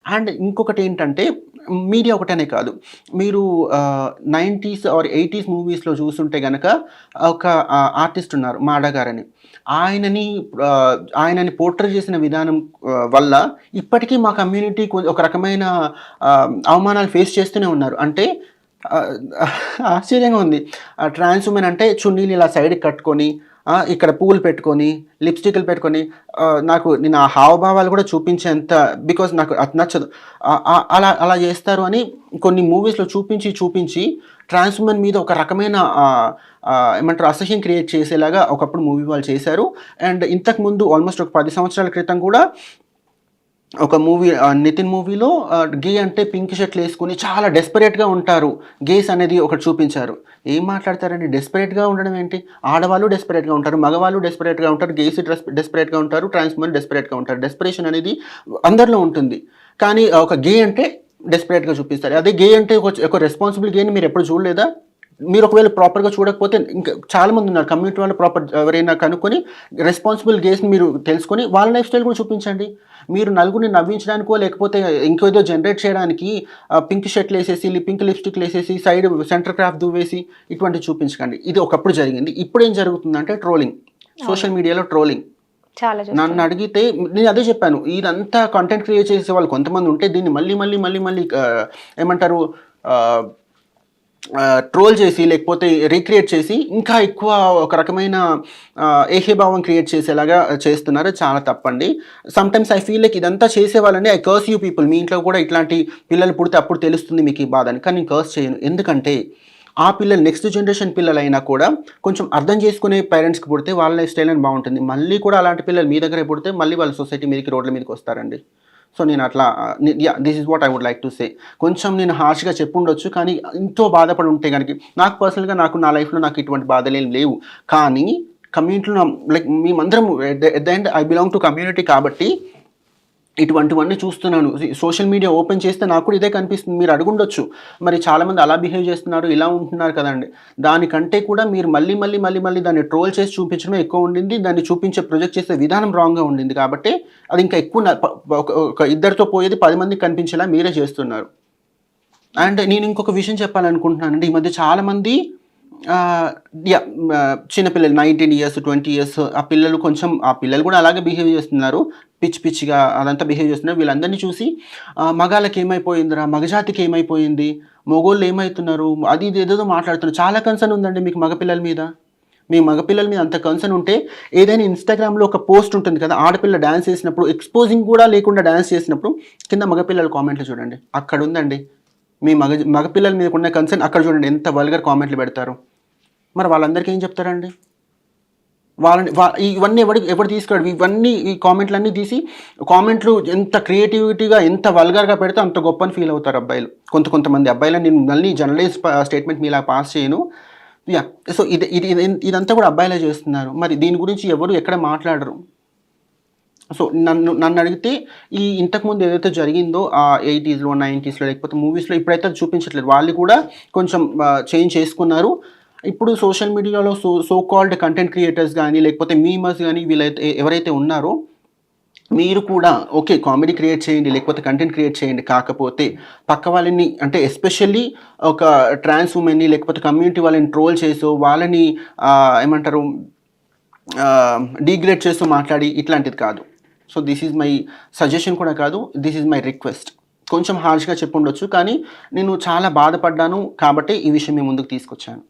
And ఇంకొకటేంటంటే media ఒకటనే కాదు. మీరు 90స్ ఆర్ 80స్ మూవీస్‌లో చూసుంటే గనక ఒక ఆర్టిస్ట్ ఉన్నారు 'మాడ' గారని. ఆయనని ఆయనని పోర్ట్రే చేసిన విధానం వల్ల ఇప్పటికీ మా కమ్యూనిటీ ఒక రకమైన అవమానాలు ఫేస్ చేస్తూనే ఉన్నారు. అంటే ఆహ్, ఆశ్చర్యంగా ఉంది. ట్రాన్స్ వుమెన్ అంటే చున్నీలు ఇలా సైడ్‌కి కట్టుకొని, ఇక్కడ పువ్వులు పెట్టుకొని, లిప్‌స్టిక్‌లు పెట్టుకొని నేను ఆ హావభావాలు కూడా చూపించేంత బికాజ్ నాకు అది నచ్చదు. అలా అలా చేస్తారు అని కొన్ని మూవీస్‌లో చూపించి ట్రాన్స్ వుమెన్ మీద ఒక రకమైన ఏమంటారు అసహ్యం క్రియేట్ చేసేలాగా ఒకప్పుడు మూవీ వాళ్ళు చేశారు. అండ్ ఇంతకుముందు ఆల్మోస్ట్ ఒక 10 సంవత్సరాల క్రితం కూడా ఒక మూవీ 'నితిన్' మూవీలో గే అంటే పింక్ షర్ట్‌లేసుకొని చాలా డెస్పరేట్‌గా ఉంటారు. గేస్ అనేది ఒకటి చూపించారు. ఏం మాట్లాడతారండి? డెస్పరేట్‌గా ఉండడం ఏంటి? ఆడవాళ్ళు డెస్పరేట్‌గా ఉంటారు. మగవాళ్ళు డెస్పరేట్‌గా ఉంటారు. గేస్ డెస్పరేట్‌గా ఉంటారు. ట్రాన్స్ మెన్ డెస్పరేట్‌గా ఉంటారు. డెస్పరేషన్ అనేది అందరిలో ఉంటుంది. కానీ ఒక గే అంటే డెస్పరేట్‌గా చూపిస్తారు. అదే గే అంటే ఒక రెస్పాన్సిబుల్ గేని మీరెప్పుడు చూడలేదా? మీరు ఒకవేళ ప్రాపర్‌గా చూడకపోతే ఇంకా చాలామంది ఉన్నారు. కమ్యూనిటీ వాళ్ళు ఎవరైనా కనుక్కొని రెస్పాన్సిబుల్ గేస్‌ని మీరు తెలుసుకొని వాళ్ళ లైఫ్ స్టైల్ కూడా చూపించండి. మీరు నలుగురిని నవ్వించడానికో లేకపోతే ఇంకేదో జనరేట్ చేయడానికి పింక్ షర్ట్‌లేసేసి, పింక్ లిప్‌స్టిక్‌లేసేసి, సైడ్ సెంటర్ క్రాఫ్ట్ దువ్వేసి ఇటువంటివి చూపించకండి. ఇది ఒకప్పుడు జరిగింది. ఇప్పుడేం జరుగుతుందంటే ట్రోలింగ్. సోషల్ మీడియాలో ట్రోలింగ్. చాలా చూస్తున్నాం. నన్నడిగితే నేను అదే చెప్పాను. ఇదంతా కంటెంట్ క్రియేట్ చేసేవాళ్ళు కొంతమంది ఉంటే దీన్ని మళ్ళీ ఏమంటారు ఆహ్ ట్రోల్ చేసి లేకపోతే రీక్రియేట్ చేసి ఇంకా ఎక్కువ ఒక రకమైన ఏహ్యభావం క్రియేట్ చేసేలాగా చేస్తున్నారు. చాలా తప్పండి. సమ్‌టైమ్స్ ఐ ఫీల్ లైక్ ఇదంతా చేసేవాళ్ళని ఐ కర్స్ యూ పీపుల్. మీ ఇంట్లో కూడా ఇట్లాంటి పిల్లలు పుడితే అప్పుడు తెలుస్తుంది మీకు ఈ బాధ అని. కానీ నేను కర్స్ చేయను. ఎందుకంటే ఆ పిల్లలు నెక్స్ట్ జనరేషన్ పిల్లలైనా కూడా కొంచెం అర్థం చేసుకునే పేరెంట్స్‌కి పుడితే వాళ్ళ లైఫ్ స్టైల్ అని బాగుంటుంది. మళ్ళీ కూడా అలాంటి పిల్లలు మీ దగ్గరే పుడితే మళ్ళీ వాళ్ళ సొసైటీ మీదకి రోడ్ల మీదకి వస్తారండి. సో నేను అట్లా this is what I would like to say. కొంచెం నేను హార్ష్‌గా చెప్పుండొచ్చు. కానీ ఎంతో బాధపడి ఉంటే గనక నాకు పర్సనల్‌గా నా లైఫ్‌లో నాకు ఇటువంటి బాధలేమి లేవు. కానీ కమ్యూనిటీలో లైక్ మేమందరం at the end I belong to community కాబట్టి ఇటువంటివన్నీ చూస్తున్నాను. సోషల్ మీడియా ఓపెన్ చేస్తే నాకు కూడా ఇదే కనిపిస్తుంది. మీరు అడుగుండొచ్చు. మరి చాలామంది అలా బిహేవ్ చేస్తున్నారు, ఇలా ఉంటున్నారు కదండీ! దానికంటే కూడా మీరు మళ్ళీ దాన్ని ట్రోల్ చేసి చూపించడమే ఎక్కువ ఉండింది. దాన్ని ప్రొజెక్ట్ చేసే విధానం రాంగ్‌గా ఉండింది. కాబట్టి అది ఇంకా ఎక్కువ ఒక ఇద్దరితో పోయేది 10 మందికి కనిపించేలా మీరే చేస్తున్నారు. అండ్ నేను ఇంకొక విషయం చెప్పాలనుకుంటున్నానండి. ఈ మధ్య చాలామంది ఆహ్, చిన్న పిల్లలు 19 ఇయర్స్, 20 ఇయర్స్ ఆ పిల్లలు కూడా అలాగే బిహేవ్ చేస్తున్నారు. పిచ్చిగా అదంతా బిహేవ్ చేస్తున్నారు. వీళ్ళందరిని చూసి మగాళ్ళకేమైపోయిందిరా? మగజాతికి ఏమైపోయింది? మొగోళ్ళు ఏమైతున్నారు? అది ఇది ఏదేదో మాట్లాడుతున్నారు. చాలా కన్సర్న్ ఉందండి మీకు మగపిల్లల మీద. మీ మగపిల్లల మీద అంత కన్సర్న్ ఉంటే ఏదైనా ఇన్‌స్టాగ్రామ్‌లో ఒక పోస్ట్ ఉంటుంది కదా! ఆడపిల్ల డాన్స్ చేసినప్పుడు ఎక్స్‌పోజింగ్ కూడా లేకుండా డాన్స్ చేసినప్పుడు కింద మగపిల్లల కామెంట్లు చూడండి. అక్కడుందండి. మీ మగపిల్లల మీదకున్న కన్సర్న్ అక్కడ చూడండి ఎంత వల్గర్ కామెంట్లు పెడతారో. మరి వాళ్ళందరికీ ఏం చెప్తారండి? వాళ్ళని ఇవన్నీ ఎవడు తీసుకోడు. ఈ కామెంట్‌లన్నీ తీసి కామెంట్‌లు ఎంత క్రియేటివిటీగా, ఎంత వల్గర్‌గా పెడితే అంత గొప్పని ఫీల్ అవుతారు అబ్బాయిలు. కొంతమంది అబ్బాయిలని నేను మళ్ళీ జనరలైజ్ స్టేట్‌మెంట్ మీలా పాస్ చేయను. యాహ్! సో, ఇదంతా కూడా అబ్బాయిలే చేస్తున్నారు. మరి దీని గురించి ఎవరు ఎక్కడ మాట్లాడరు. సో, నన్నడిగితే ఇంతకుముందు ఏదైతే జరిగిందో 80స్‌లో, 90స్‌లో లేకపోతే మూవీస్‌లో ఇప్పుడైతే అది చూపించట్లేదు. వాళ్ళు కూడా కొంచెం చేంజ్ చేసుకున్నారు. ఇప్పుడు సోషల్ మీడియాలో సో కాల్డ్ కంటెంట్ క్రియేటర్స్ గానీ, లేకపోతే మీమర్స్ గానీ ఎవరైతే ఉన్నారో మీరు కూడా ఓకే. కామెడీ క్రియేట్ చేయండి, లేకపోతే కంటెంట్ క్రియేట్ చేయండి. కాకపోతే పక్క వాళ్ళని అంటే ఎస్పెషల్లీ ఒక ట్రాన్స్ వుమెన్‌ని లేకపోతే కమ్యూనిటీ వాళ్ళని ట్రోల్ చేసో, వాళ్ళని ఏమంటారు డీగ్రేడ్ చేస్తూ మాట్లాడి ఇట్లాంటిది కాదు. So, this is my suggestion కూడా కాదు. This is my request. కొంచెం హార్ష్‌గా చెప్పుండొచ్చు. కానీ నేను చాలా బాధపడ్డాను కాబట్టే ఈ విషయం మీ ముందుకు తీసుకొచ్చాను.